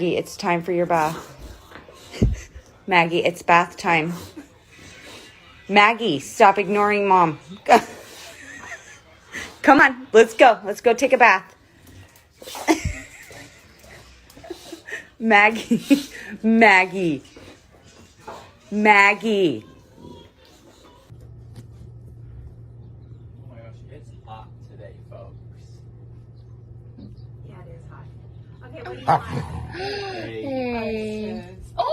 Maggie, it's time for your bath. Maggie, it's bath time. Maggie, stop ignoring mom. Come on, let's go. Let's go take a bath. Maggie, Maggie, Maggie. Oh my gosh, it's hot today, folks. Yeah, it is hot. Okay, what do you want? Hey. Oh!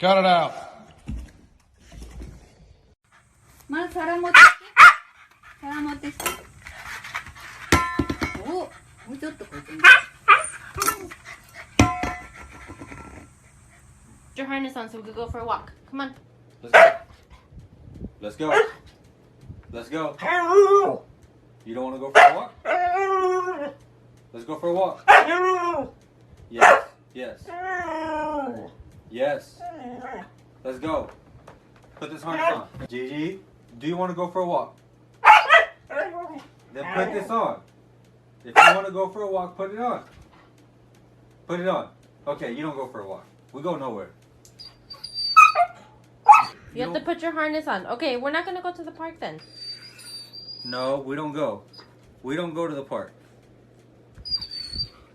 Cut it out. Ma, Sarah mo Sarah mo Oh, moちょっとこっちに。Put your harness on so we could go for a walk. Come on. Let's go. Let's go. Let's go. You don't want to go for a walk? Let's go for a walk. Yes. Yes. Yes. Let's go. Put this harness on. Gigi, do you want to go for a walk? Then put this on. If you want to go for a walk, put it on. Put it on. Okay, you don't go for a walk. We go nowhere. You have to put your harness on. Okay, we're not going to go to the park then. No, we don't go. We don't go to the park.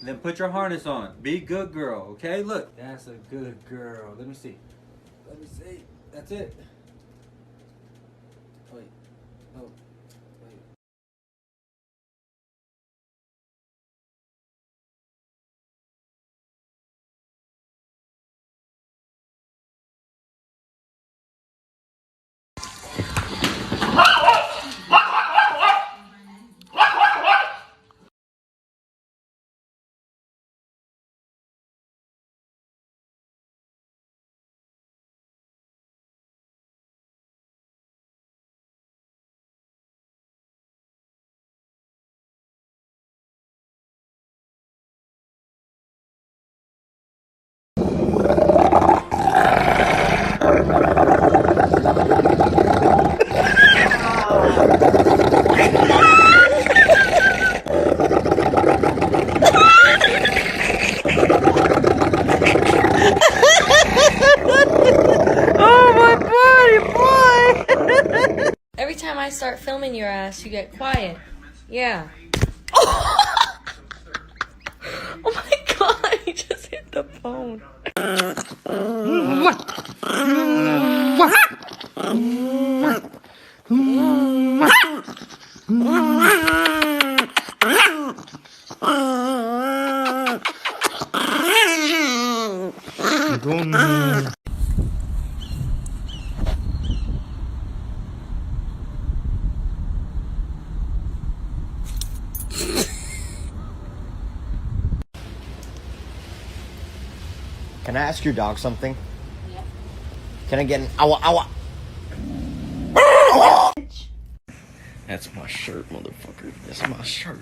Then put your harness on. Be good girl, okay? Look. That's a good girl. Let me see. Let me see. That's it. Wait. Oh. Wait. Every time I start filming your ass, you get quiet. Yeah. Oh my god, he just hit the phone. Can I ask your dog something? Yeah. Can I get an awa? That's my shirt, motherfucker. That's my shirt.